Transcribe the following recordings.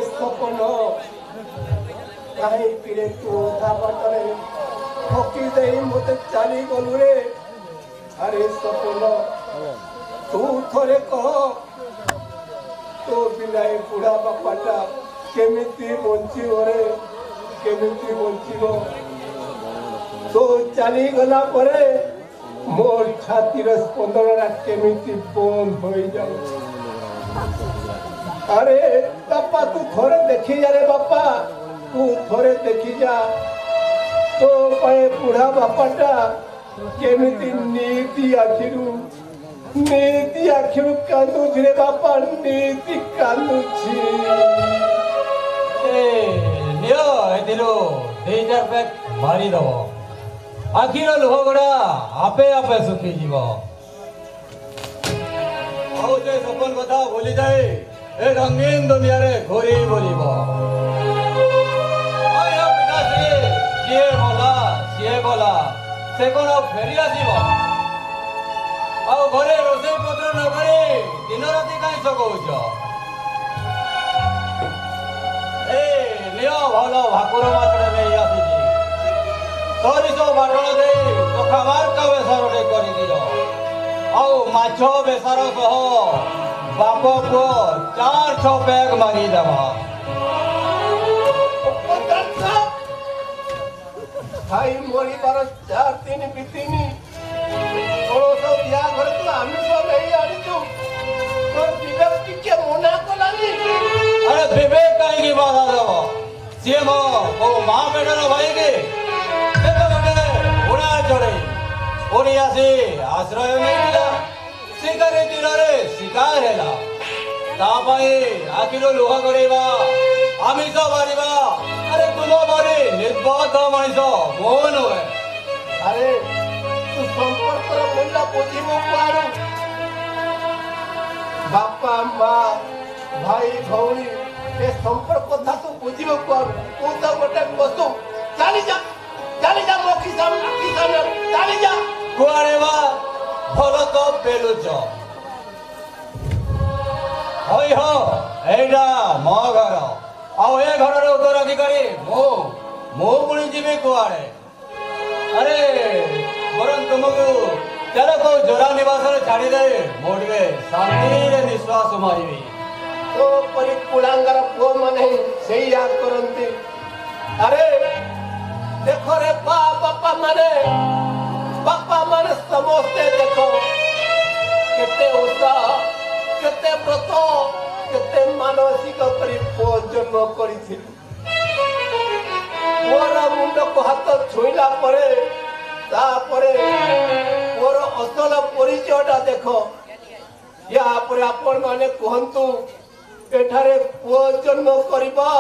सपन कहीं तू था बाटरे ठकी दे मत चली गलु रे अरे सपन तू थोड़े कह तो बिना बुढ़ा बापाटा केमिति बंचिब रे केमिति बंचिब तो चली गला परे मोर छातीर स्पंदन केमिति बंद हो जाऊ अरे बापा तू थोड़े देखी जा रे बापा तू थोड़े देखी जा तो पाए बुढ़ा बापाटा केमिति नीति आखिरू कांदुची रे बापा नीति कांदुची नियो एदिलो 2-4 पैक मारी दबो आखिर लुह गुड़ा आपे आपे सुखी जीव ଆଉ ଯେ ସପନ କଥା ଭୁଲି ଯାଏ ଏ ରଙ୍ଗୀନ ଦୁନିଆରେ ଘୋରି ବୁଲିବ କିଏ ମଲା ସିଏ ଗଲା ସେ କଣ ଫେରି ଆସିବ ଆଉ ଘରେ ରୋଷେଇ ପତ୍ର ନ କରି ଦିନ ରାତି କାହିଁ ସକଉଛ ଏ ନିଅ ଭଲ ଭାକୁର ମାଛଟେ ନେଇ ଆସିଛି ସୋରିଷ ବାଟଣ ଦେଇ ଚୋଖା ମାର୍କା ବେସରଟେ କରିଦିଅ ଆଉ ମାଛ ବେସର ସହ ବାପ ପୁଅ 4-6 ବ୍ୟାଗ ମାଗିଦେବା ଭାଇ ମରିବାର 4 ଦିନ ବିତିନି ପଡ଼ୋଶ ବିହା ଘରେ ତୁ ଆମିଷ ନେଇ ଆଣିଛୁ ତୋର ବିବେକ ଟିକେ ମନା କଲାନି ଆରେ ବିବେକ କାହିଁକି ବାଧା ଦେବ ସିଏ ମୋ ମା ପେଟର ଭାଇକି ଉଡ଼ା ଚଢ଼େଇ ପୁଣି ଆସି ଆଶ୍ରୟ ନେଇଥିଲା ଶିକାରୀ ତୀରରେ ଶିକାର ହେଲା ତା ପାଇଁ ଆଖିରୁ ଲୁହ ଗଡ଼େଇବା ଆମିଷ ମାରିବା ଆରେ ତୁମ ପରି ନିର୍ବୋଧ ମଣିଷ ମୋ ନୁହେଁ ଆରେ ତୁ ସମ୍ପର୍କର ମୂଲ୍ୟ ବୁଝିବୁ କୁଆଡ଼ୁ ବାପା ମା ଭାଇ ଭଉଣୀ ଏ ସମ୍ପର୍କ କଥା ତୁ ବୁଝିବୁ କୁଆଡ଼ୁ ତୁ ତ ଗୋଟେ ପଶୁ ଚାଲି ଯା ମୋ କିସାନ ଚାଲି ଯା କୁଆଡ଼େ ବା ଭଲ ତ ପେଲୁଛ ହଇ ହୋ ଏଇଟା ମୋ ଘର ଆଉ ଏ ଘରର ଉତ୍ତରାଧିକାରୀ ମୁଁ ପୁଣି ଯିବି କୁଆଡ଼େ ଆରେ ବରଂ ତୁମକୁ ଚାଲ କୋଉ ଜୋରା ନିବାସରେ ଛାଡ଼ିଦେଇ ମୁଁ ଟିକେ ଶାନ୍ତିରେ ନିଶ୍ୱାସ ମାରିବି ତୋ ପରି କୁଳାଙ୍ଗର ପୁଅମାନେ ସେଇଆ କରନ୍ତି ଆରେ ଦେଖ ରେ ବାପା ମାନେ ସମସ୍ତେ ଦେଖ କେତେ ଉତ୍ସାହ କେତେ ବ୍ରତ କେତେ ମାନସିକ କରି ପୁଅ ଜନ୍ମ କରିଥିଲି ପୁଅର ମୁଣ୍ଡକୁ ହାତ ଛୁଇଁଲା ପରେ ତାପରେ ପୁଅର ଅସଲ ପରିଚୟଟା ଦେଖ ୟାପରେ ଆପଣ ମାନେ କୁହନ୍ତୁ ଏଠାରେ ପୁଅ ଜନ୍ମ କରିବା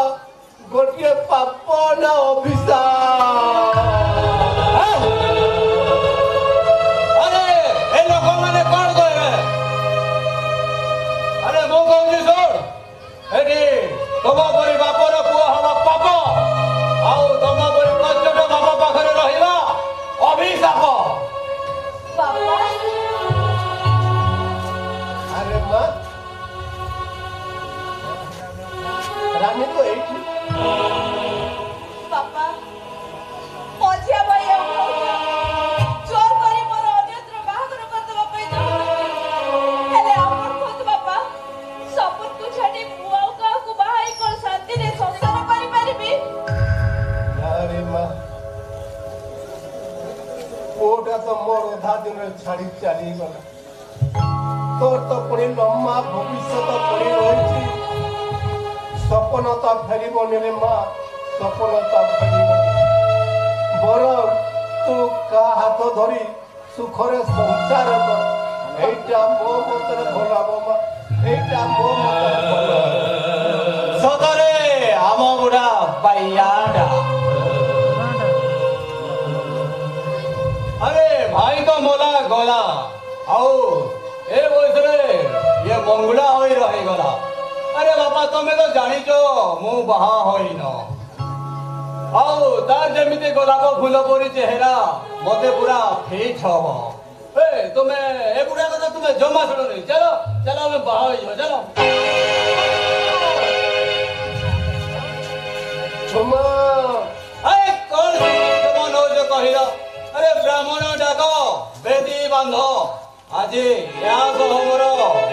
ଗୋଟିଏ ପାପ ନା ଅଭିଶାପ ଆରେ ଏ ଲୋକମାନେ କଣ କହିବେ ଆରେ ମୁଁ କହୁଛି ଶୁଣ ଏଠି ତମ ପରି ବାପର ପୁଅ ହବା ପାପ ଆଉ ତମ ପରି କଷ୍ଟଟା ବାପ ପାଖରେ ରହିବା ଅଭିଶାପ ଆରେ ମା ରାମୀ ତ ଏଇଠି ବାପା ମଝିଆ ଭାଇ ଜୋର କରି ମୋର ଅନ୍ୟତ୍ର ବାହାଘର କରିଦେବା ପାଇଁ ଚାହୁଁଛନ୍ତି ହେଲେ ଆପଣ କୁହନ୍ତୁ ବାପା ସପନକୁ ଛାଡ଼ି ମୁଁ ଆଉ କାହାକୁ ବାହା ହେଇ କଣ ଶାନ୍ତିରେ ସଂସାର କରିପାରିବି ଆରେ ମା ପୁଅଟା ତ ମୋର ଅଧା ଦିନରେ ଛାଡ଼ି ଚାଲିଗଲା ତୋର ତ ପୁଣି ଲମ୍ବା ଭବିଷ୍ୟତ ପଡ଼ି ରହିଛି ସପନ ତ ଫେରିବନି ରେ ମା ସପନ ତ ଫେରିବନି ବରଂ ତୁ କାହା ହାତ ଧରି ସୁଖରେ ସଂସାର କର এইটা ମୋ ମତରେ ଭଲ ହବ ମା এইটা ମୋ ମତରେ ଭଲ ସତରେ ଆମ ବୁଢ଼ା ବାଇଆଟା ଆରେ ଭାଇ ତ ମଲା ଗଲା ଆଉ ଏ ବୟସରେ ଇଏ ମଙ୍ଗୁଳା ହୋଇ ରହିଗଲା ଆରେ ବାପା ତମେ ତ ଜାଣିଛ ମୁଁ ବାହା ହୋଇନ ଆଉ ତାର ଯେମିତି ଗୋଲାପ ଫୁଲ ପରି ଚେହେରା ମତେ ପୁରା ଫିଟ୍ ହବ ତୁମେ ଏ ବୁଢ଼ା କଥା ତୁମେ ଜମା ଶୁଣୁନି ଚାଲ ଚାଲ ଆମେ ବାହା ହେଇଯିବ ଚାଲ ବ୍ରାହ୍ମଣ ଡାକ ବେଦୀ ବାନ୍ଧ ଆଜି ଏହା ସହ ମୋର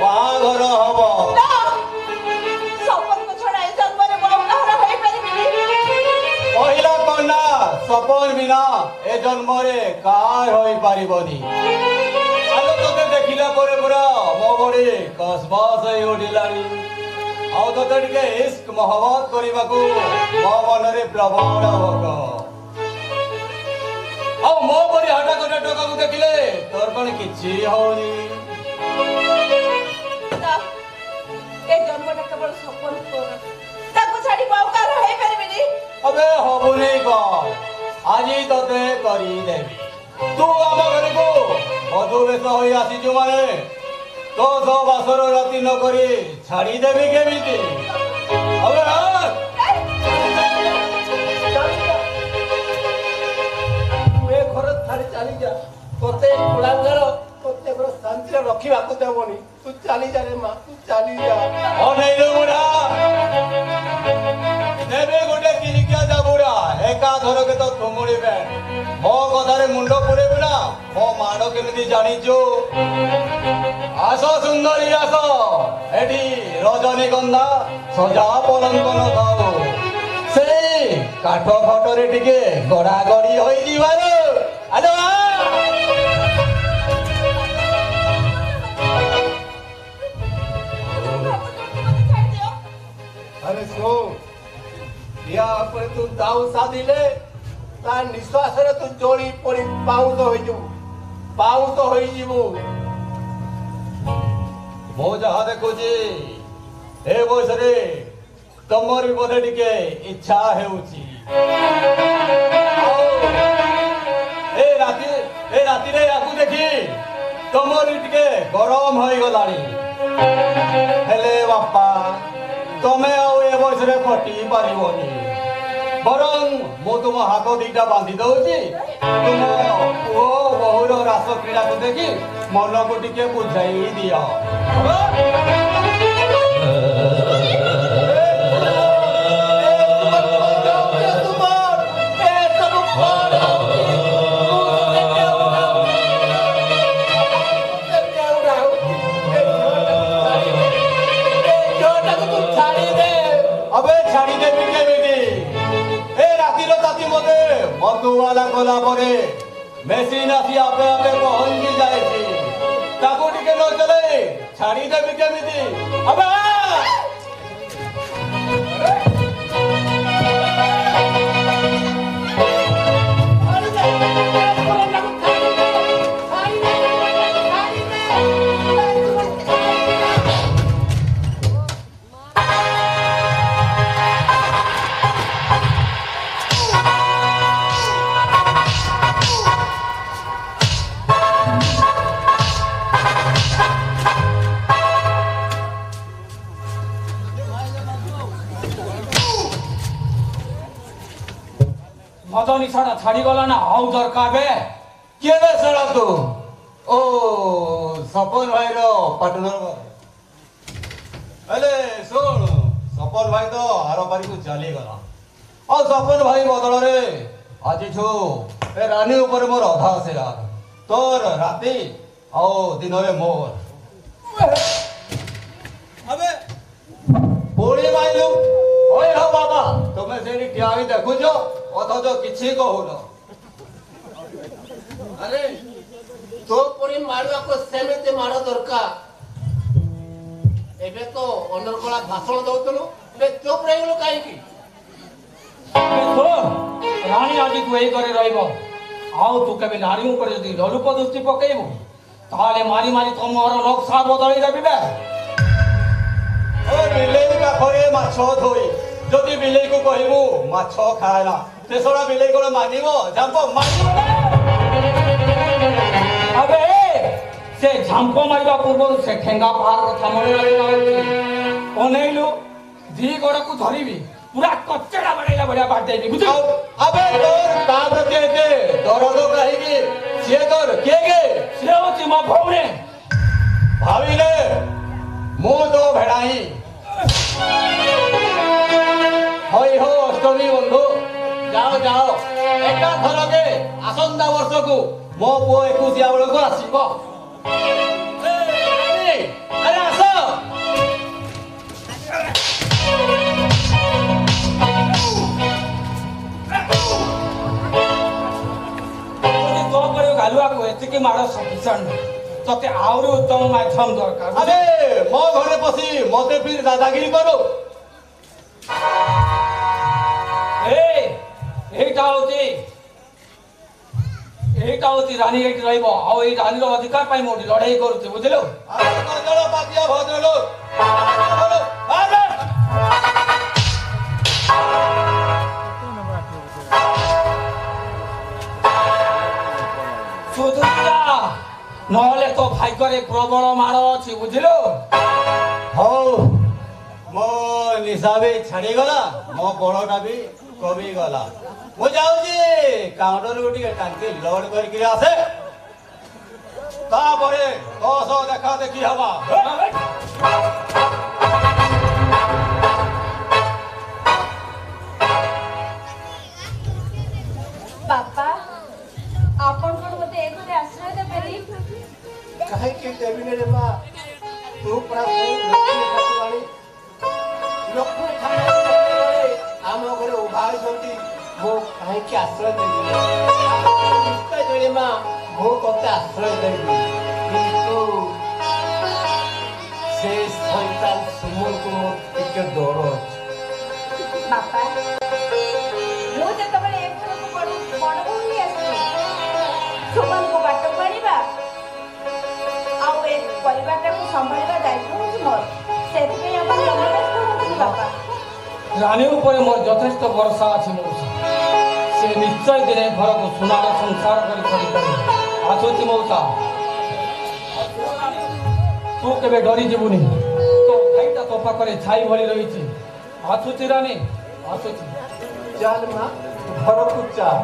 ବାହାଘର ହବ। ନା ସପନକୁ ଛଡା ଏ ଜନ୍ମରେ ମୁଁ ଆଉ କାହାର ହେଇପାରିବିନି। କହିଲା କନ୍ୟା ସପନ ବିନା ଏ ଜନ୍ମରେ କାହାର ହୋଇପାରିବନି। ଆଲୋ ତୋତେ ଦେଖିଲା ପରେ ପୁରା ମୋ ବଡି କସବାସ ହେଇ ଉଠିଲାଣି। ଆଉ ତୋତେ ଟିକେ ଇସ୍କ ମହବତ କରିବାକୁ ମୋ ମନରେ ପ୍ରବଳ ଭୋଗ। ଆଉ ମୋ ପରି ହଟା କଟା ଟୋକାକୁ ଦେଖିଲେ ତୋର କଣ କିଛି ହଉନି? ନା ଏ ଜନ୍ମଟା କେବଳ ସପନ ତୋର। ତାକୁ ଛାଡି ମୁଁ ଆଉ କାହାର ହେଇପାରିବିନି। अबे हबुनी कौन आज तोते देवी तू आम घर को मधु बेश हो आसीचु माने तो सो बासर राति न करी छाड़ी देवी केमिति अबे तू ए घर छाड़ी चली जा तोते कुलांगर तोते घर शांति रखा देवनी तू चली जा रे माँ तू चली जा नहीं बुढ़ा देवी गोटे किलिकिया जा बुढ़ा एका धर के तो तुमुड़ी बे मो कथारे मुंड पुरेबु ना मो माड़ केमिति जानिचु आस सुंदरी आस एठी रजनीगंधा सजा पलंक न थाओ से काठ फटरे टिके गड़ा गड़ी होई जीवारो आलो अरे सो या पर तू दाऊ साधिले ता निश्वास रे तू जोड़ी पड़ी पाउस होई जीवु मो जहा देखुची ए बयसरे तमर भी बोधे टिके इच्छा हेउची ए राति रे याकू देखी तमर टिके गरम होई गलानी हेले बापा तमे आउ ए बयसरे फटी पारिबनी बरं मो तुम हाथ दीटा बांधी दउची तुम पुओ बहुर रास क्रीड़ा को देखी मन को टिके बुझाई दिया मधुवाला गला परे मेसिन आसी आपे आपे पहुंची जाए ताको टिके न चले छाड़ी देबी केमिति अबे मदनी छाड़ा छाड़ी गला ना आउ दरकार बे के बे सड़ा तू ओ सपन भाई रो पार्टनर अरे सुन सपन भाई तो आर पारी को चली गला और सपन भाई बदल रे आज छु ए रानी ऊपर मोर अधा से तोर राती आओ दिन रे मोर अबे पूरी माइलू ओए हो बाबा तुमे सेनी क्या ही देखु जो অথচ কিছু কহুন अरे तो परी मारवा को सेमेते मारो दरकार एबे तो अनरकला भाषण दउतलो बे चुप रहिलो काहे की तो रानी आज तू एई करे रहइबो आउ तू कबे नारी ऊपर जदी ललुप दृष्टि पकेइबो ताले मारी मारी तमर लोक सा बदली जाबी बे ओ बिलेई पाखरे माछ धोई যদি বিলেই को कहबू माछ खाएला तेसरा बिलेई को मानिबो झांप मारिबो अबे से झांप मारिबा पूर्व से ठेंगा पार कथा मने लागे अनेइलो दी गोड़ को धरिबी पूरा कच्चड़ा बड़ैला बड़िया बात देबी बुझ अबे तोर का प्रति एते दरद काहीकी से तोर के गे से होची मा भौणे भाविले मु तो भेड़ाई हई हो अष्टमी बंधु जाओ जाओ एक ଏକାଥରକେ ଆସନ୍ତା ବର୍ଷକୁ ମୋ ପୁଅ 21 ବେଳକୁ ଆସିବ। ଆରେ ଆସ। ତୋ ପରି ଗାଲୁଆକୁ ଏତିକି ମାଡ଼ ସଫିସିଏଣ୍ଟ ତତେ ଆହୁରି ଉତ୍ତମ ମାଧ୍ୟମ ଦରକାର। ଆରେ ମୋ ଘରେ ପଶି ମତେ ଫିର ଦାଦାଗିରି କରୁ। এইটা হচ্ছে রানী এটি রহব আর এই রানীর অধিকার পাই মোটি লড়াই করছে বুঝলো। শুধু নহলে তো ভাগ্যরে প্রবল মাড় ଅଛି বুঝলো। ହଉ ମୋ ନିଶା ବି ଛାଡିଗଲା, ମୋ ବଳଟା ବି କମିଗଲା। ମୁଁ ଯାଉଛି କାଉଣ୍ଟରକୁ ଟିକେ ଟାଙ୍କି ଲୋଡ କରିକି ଆସେ, ତାପରେ ତୋ ସହ ଦେଖା ଦେଖି ହବା। ବାପା ଆପଣ କଣ ମତେ ଏ ଘରେ ଆଶ୍ରୟ ଦେବେନି? କାହିଁକି ଦେବିନି ରେ ମା? ତୁ ପରା ଲକ୍ଷ୍ମୀ ଠାକୁରାଣୀ ଆମ ଘରେ ଉଭା ହେଇଛନ୍ତି, ମୁଁ କାହିଁକି ଆଶ୍ରୟ ଦେବି? ନିଶ୍ଚୟ ଦେବି ମା, ମୁଁ ତତେ ଆଶ୍ରୟ ଦେବି, କିନ୍ତୁ ସେ ସୈତାନ ସୁମନକୁ ମୋର ଟିକେ ଡର ଅଛି। ବାପା ମୁଁ ଯେତେବେଳେ ଏ ଘରକୁ ବଡ ବୋହୂ ଆସିଲି ସୁମନକୁ ବାଟକୁ ଆଣିବା ଆଉ ଏ ପରିବାରଟାକୁ ସମ୍ଭାଳିବା ଦାୟିତ୍ୱ ହେଉଛି ମୋର, ସେଥିପାଇଁ ଆପଣ ଜମା ବ୍ୟସ୍ତ ହୁଅନ୍ତୁନି ବାପା। রানী উপরে মোর যথেষ্ট ভরসা আছে মৌসা, সে নিশ্চয় দিনে ঘরକୁ ସୁନାର ସଂସାର କରି କରିପାରିବ। ଆସୁଛି ମଉସା, ତୁ କେବେ ଡରି ଯିବୁନି, ତୋ ଭାଇଟା ତୋ ପାଖରେ ଛାଇ ଭଳି ରହିଛି। ଆସୁଛି ରାନୀ, ଆସୁଛି। ଚାଲ ମା, ଘରକୁ ଚାଲ।